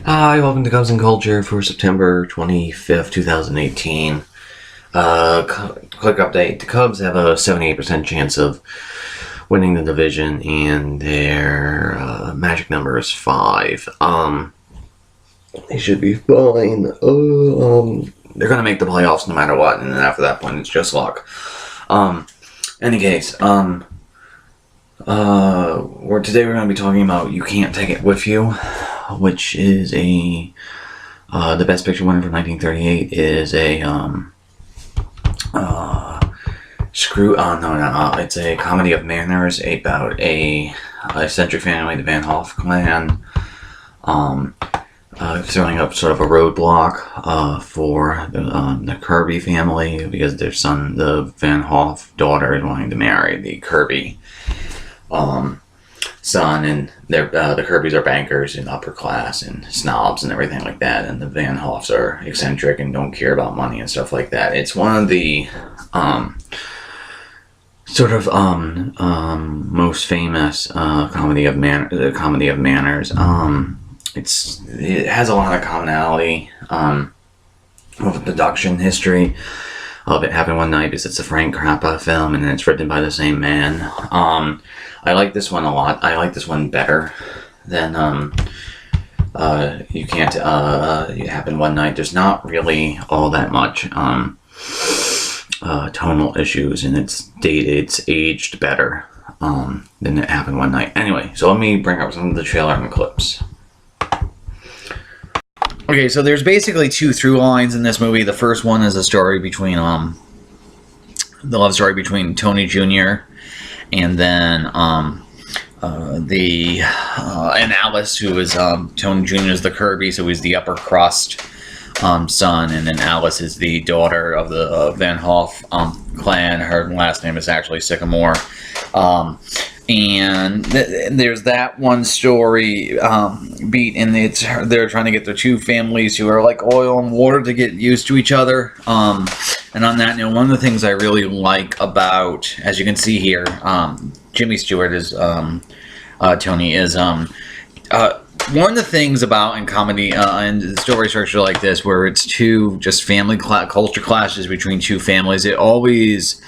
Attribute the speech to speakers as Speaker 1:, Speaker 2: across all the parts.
Speaker 1: Hi, welcome to Cubs and Culture for September 25th, 2018. Quick update. The Cubs have a 78% chance of winning the division, and their magic number is 5. They should be fine. They're going to make the playoffs no matter what, and then after that point, it's just luck. Any case, today we're going to be talking about You Can't Take It With You, which is the Best Picture winner from 1938 is it's a comedy of manners about a eccentric family, the Van Hoff clan, throwing up sort of a roadblock for the Kirby family because their son, the Van Hoff daughter, is wanting to marry the Kirby son, and the Kirbys are bankers and upper class and snobs and everything like that, and the Van Hoffs are eccentric and don't care about money and stuff like that. It's one of the most famous comedy of manners. It has a lot of commonality with the production history of It Happened One Night because it's a Frank Capra film and it's written by the same man. I like this one a lot. I like this one better than You Can't It Happened One Night. There's not really all that much tonal issues, and it's aged better than It Happened One Night. Anyway, so let me bring up some of the trailer and the clips.
Speaker 2: Okay, so there's basically two through lines in this movie. The first one is a story between the love story between Tony Jr. and then and Alice, who is Tony Jr. is the Kirby, so he's the upper crust son, and then Alice is the daughter of the Van Hoff clan. Her last name is actually Sycamore. And there's that one story beat, and they're trying to get their two families who are like oil and water to get used to each other. And on that note, one of the things I really like about, as you can see here, Jimmy Stewart is Tony is one of the things about in comedy and story structure like this, where it's two just family culture clashes between two families, it always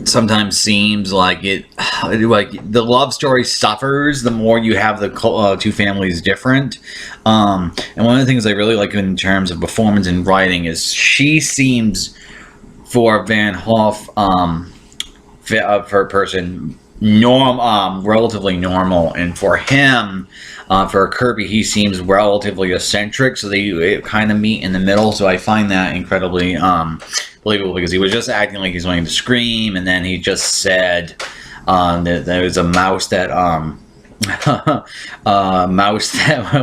Speaker 2: sometimes seems like the love story suffers the more you have the two families different. And one of the things I really like in terms of performance and writing is she seems, for Van Hoff, for a person, relatively normal, and for him, for Kirby, he seems relatively eccentric, so they kind of meet in the middle. So I find that incredibly believable, because he was just acting like he's wanting to scream, and then he just said that there was a mouse that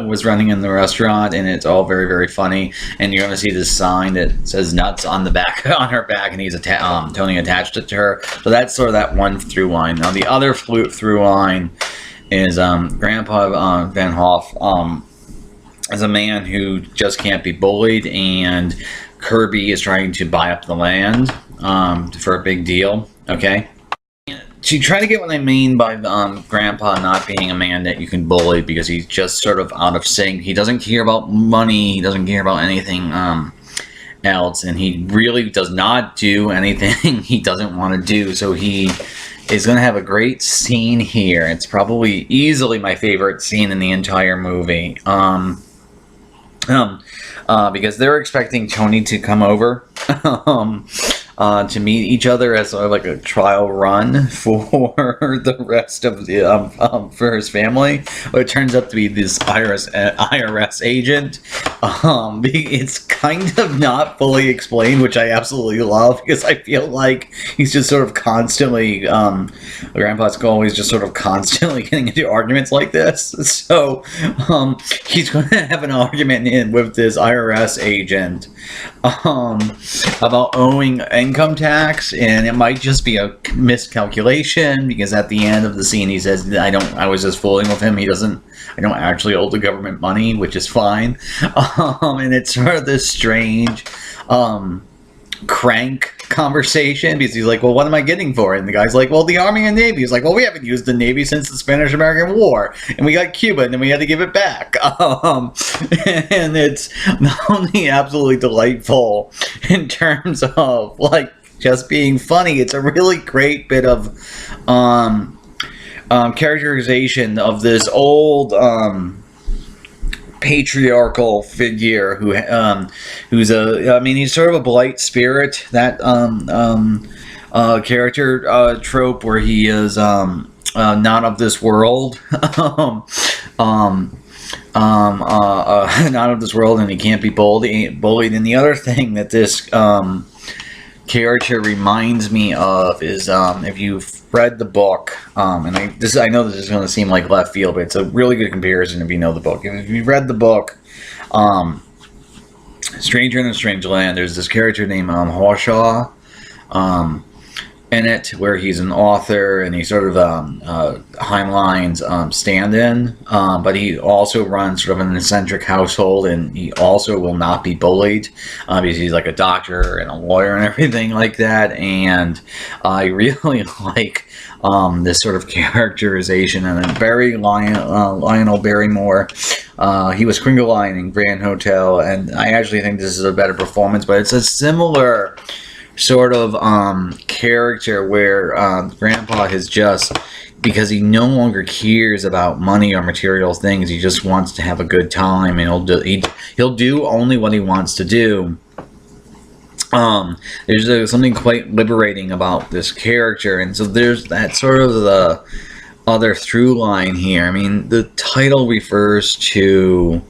Speaker 2: was running in the restaurant, and it's all very, very funny. And you're gonna see this sign that says nuts on the back on her back, and he's Tony attached it to her. So that's sort of that one through line. Now the other through line is Grandpa Van Hoff is a man who just can't be bullied, and Kirby is trying to buy up the land for a big deal. Okay. To try to get what I mean by Grandpa not being a man that you can bully, because he's just sort of out of sync. He doesn't care about money. He doesn't care about anything else, and he really does not do anything he doesn't want to do. So he is going to have a great scene here. It's probably easily my favorite scene in the entire movie. Because they're expecting Tony to come over to meet each other as sort of like a trial run for the rest of the for his family. But it turns out to be this IRS agent. It's kind of not fully explained, which I absolutely love, because I feel like he's just sort of constantly Grandpa's always just sort of constantly getting into arguments like this. So he's going to have an argument with this IRS agent about owing income tax, and it might just be a miscalculation, because at the end of the scene he says, I was just fooling with him, I don't actually owe the government money, which is fine. And it's sort of this strange crank conversation because he's like, well, what am I getting for it? And the guy's like, well, the Army and Navy. He's like, well, we haven't used the Navy since the Spanish-American War, and we got Cuba, and then we had to give it back. And it's not only absolutely delightful in terms of like just being funny, it's a really great bit of characterization of this old patriarchal figure who's he's sort of a blight spirit, that character trope where he is not of this world. Not of this world, and he can't be bullied. And the other thing that this character reminds me of is if you've read the book, and I know this is going to seem like left field, but it's a really good comparison if you know the book. If you've read the book, Stranger in a Strange Land, there's this character named Harshaw in it, where he's an author and he's sort of Heinlein's stand-in, but he also runs sort of an eccentric household, and he also will not be bullied because he's like a doctor and a lawyer and everything like that. And I really like this sort of characterization, and then Lionel Barrymore. He was Kringle Lion in Grand Hotel, and I actually think this is a better performance, but it's a similar sort of character where Grandpa has just, because he no longer cares about money or material things, he just wants to have a good time, and he'll do only what he wants to do. There's something quite liberating about this character, and so there's that sort of the other through line here. I mean, the title refers to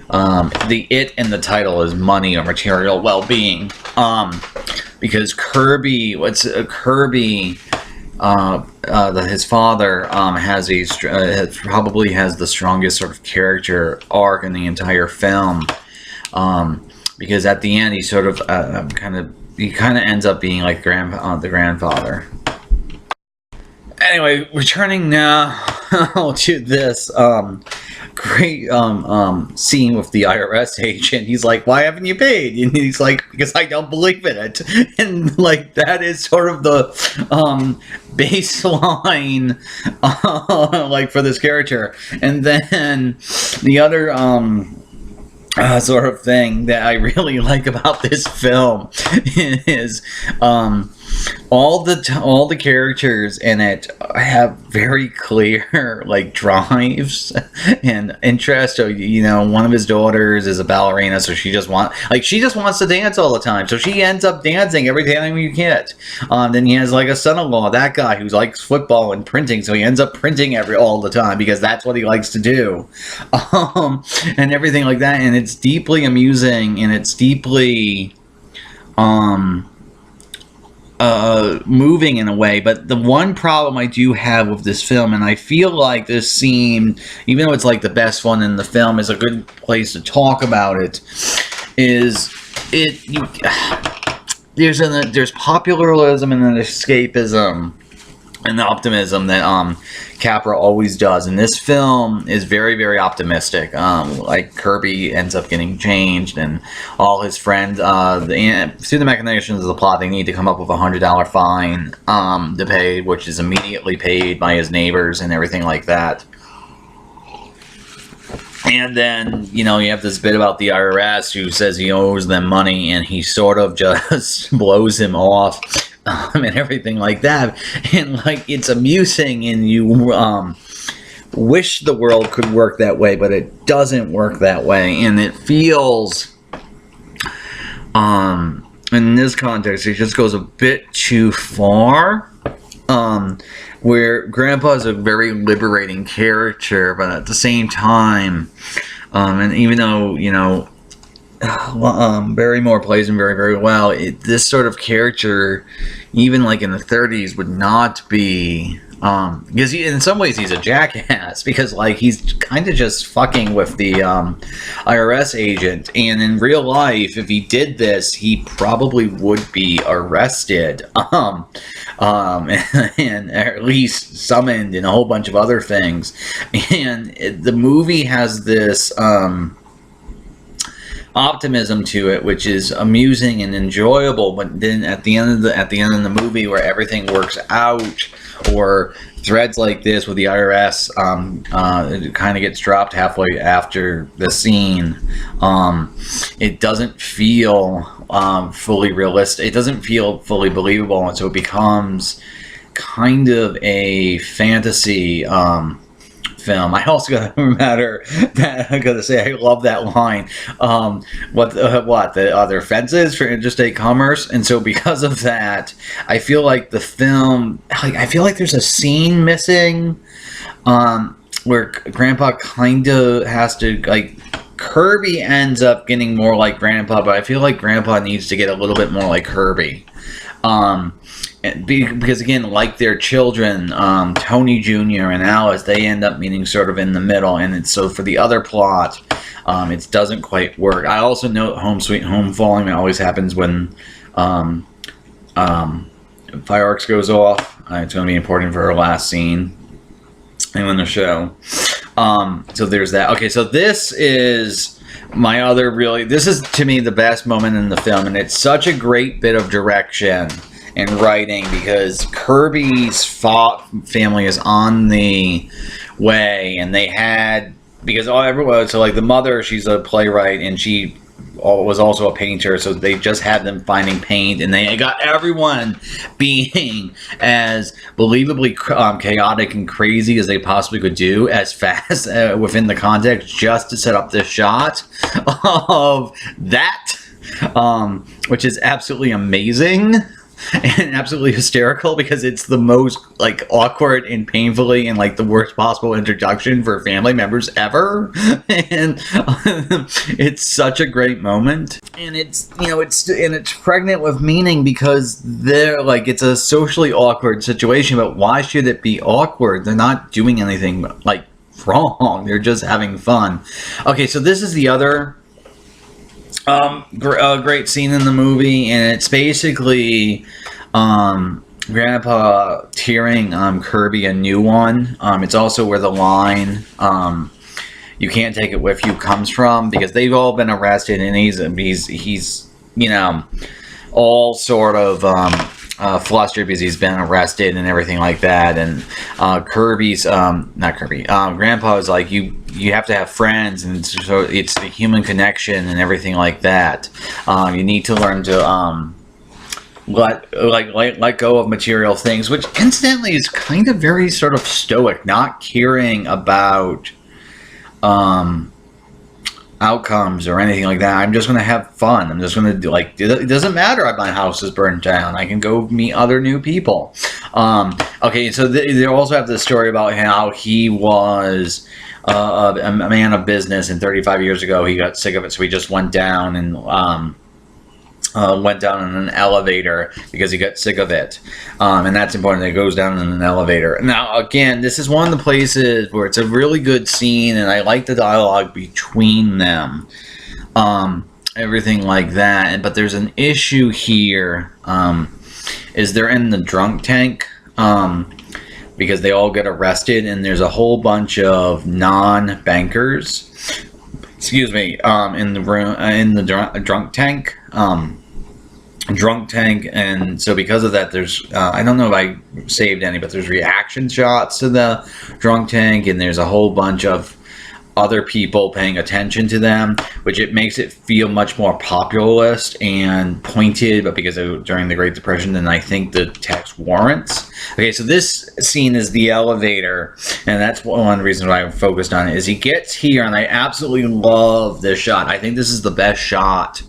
Speaker 2: the it in the title is money or material well-being, because Kirby, his father probably has the strongest sort of character arc in the entire film, because at the end he sort of kind of ends up being like the grandfather. Anyway, returning now to this great scene with the IRS agent. He's like, why haven't you paid? And he's like, because I don't believe in it. And like, that is sort of the baseline like for this character. And then the other sort of thing that I really like about this film is all the characters in it have very clear like drives and interests. So, you know, one of his daughters is a ballerina, so she just wants to dance all the time, so she ends up dancing every time you get. Then he has like a son-in-law, that guy who likes football and printing, so he ends up printing all the time because that's what he likes to do, and everything like that. And it's deeply amusing, and it's deeply moving in a way. But the one problem I do have with this film, and I feel like this scene, even though it's like the best one in the film, is a good place to talk about it, is there's popularism and an escapism and the optimism that Capra always does, and this film is very, very optimistic. Like Kirby ends up getting changed, and all his friends, through the machinations of the plot, they need to come up with $100 fine to pay, which is immediately paid by his neighbors and everything like that. And then, you know, you have this bit about the IRS who says he owes them money, and he sort of just blows him off. And everything like that, and like, it's amusing, and you wish the world could work that way, but it doesn't work that way. And it feels in this context, it just goes a bit too far, where Grandpa is a very liberating character, but at the same time, and even though, you know, Barrymore plays him very, very well, this sort of character, even like in the 30s, would not be, because in some ways he's a jackass, because like he's kind of just fucking with the IRS agent, and in real life, if he did this, he probably would be arrested, and at least summoned, and a whole bunch of other things. And the movie has this optimism to it, which is amusing and enjoyable. But then at the end of the movie, where everything works out, or threads like this with the IRS it kind of gets dropped halfway after the scene. It doesn't feel fully realistic. It doesn't feel fully believable, and so it becomes kind of a fantasy film. I also gotta say I love that line. The other fences for interstate commerce, and so because of that, I feel like the film, I feel like there's a scene missing, where Grandpa kind of has to Kirby ends up getting more like Grandpa, but I feel like Grandpa needs to get a little bit more like Kirby. Because again, like their children, Tony Jr. and Alice, they end up meeting sort of in the middle, and it's so for the other plot, it doesn't quite work. I also note Home Sweet Home falling. It always happens when fireworks goes off. It's going to be important for her last scene in the show. So there's that. Okay, so this is my other this is to me the best moment in the film, and it's such a great bit of direction and writing, because Kirby's family is on the way, and they had, because everyone, so like the mother, she's a playwright, and she was also a painter, so they just had them finding paint, and they got everyone being as believably chaotic and crazy as they possibly could do, as fast within the context, just to set up this shot of that, which is absolutely amazing and absolutely hysterical, because it's the most awkward and painfully and the worst possible introduction for family members ever. And it's such a great moment, and it's pregnant with meaning, because they're it's a socially awkward situation, but why should it be awkward? They're not doing anything wrong, they're just having fun. Okay, so this is the other great scene in the movie, and it's basically Grandpa tearing Kirby a new one. It's also where the line "you can't take it with you" comes from, because they've all been arrested, and he's all sort of flustered because he's been arrested and everything like that. And Grandpa is like, you have to have friends, and so it's the human connection and everything like that. You need to learn to let go of material things, which incidentally is kind of very sort of stoic, not caring about outcomes or anything like that. I'm just going to have fun. I'm just going to it doesn't matter if my house is burned down. I can go meet other new people. Okay, so they also have this story about how he was a man of business, and 35 years ago he got sick of it, so he just went down and went down in an elevator because he got sick of it. And that's important. It goes down in an elevator. Now, again, this is one of the places where it's a really good scene, and I like the dialogue between them. Everything like that. But there's an issue here. Is they're in the drunk tank. Because they all get arrested, and there's a whole bunch of non-bankers. Excuse me. In the room, in the drunk tank. And so because of that, there's I don't know if I saved any, but there's reaction shots to the drunk tank, and there's a whole bunch of other people paying attention to them, which it makes it feel much more populist and pointed, but because during the Great Depression, then I think the text warrants. Okay, so this scene is the elevator, and that's one of the reasons why I focused on it, is he gets here, and I absolutely love this shot. I think this is the best shot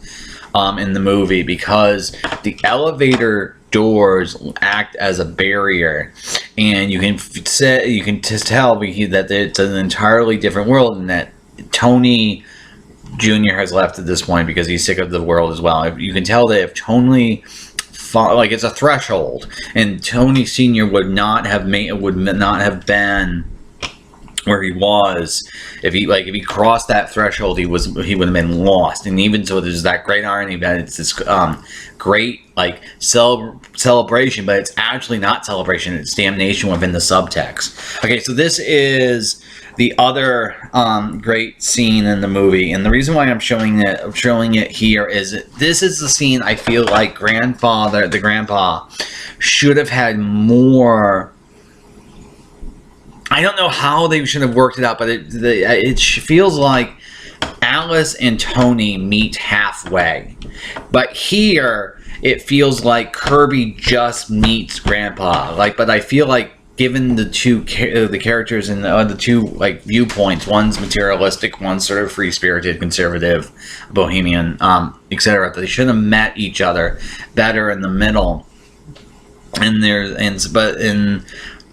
Speaker 2: in the movie, because the elevator doors act as a barrier, and you can just tell that it's an entirely different world, and that Tony Jr. has left at this point because he's sick of the world as well. You can tell that if Tony, it's a threshold, and Tony Sr. would not have been where he was. If he crossed that threshold, he would have been lost. And even so, there's that great irony that it's this great like celebration, but it's actually not celebration. It's damnation within the subtext. Okay, so this is the other great scene in the movie, and the reason why I'm showing it here is that this is the scene I feel like the grandpa should have had more. I don't know how they should have worked it out, but it feels like Alice and Tony meet halfway. But here, it feels like Kirby just meets Grandpa. But I feel like given the the characters and the two viewpoints, one's materialistic, one's sort of free-spirited, conservative, bohemian, etc. They should have met each other better in the middle.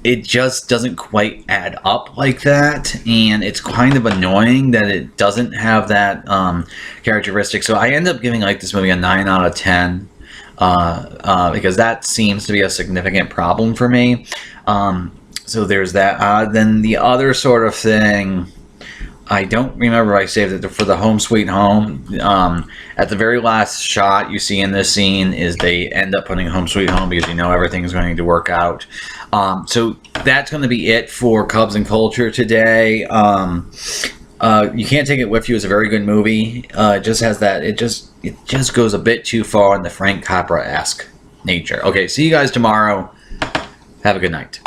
Speaker 2: It just doesn't quite add up like that, and it's kind of annoying that it doesn't have that characteristic. So I end up giving this movie a 9 out of 10 because that seems to be a significant problem for me. So there's that. Then the other sort of thing, I don't remember if I saved it for the Home Sweet Home. At the very last shot you see in this scene is they end up putting Home Sweet Home because everything is going to work out. So that's going to be it for Cubs and Culture today. You Can't Take It With You is a very good movie. It just has that. It just goes a bit too far in the Frank Capra-esque nature. Okay, see you guys tomorrow. Have a good night.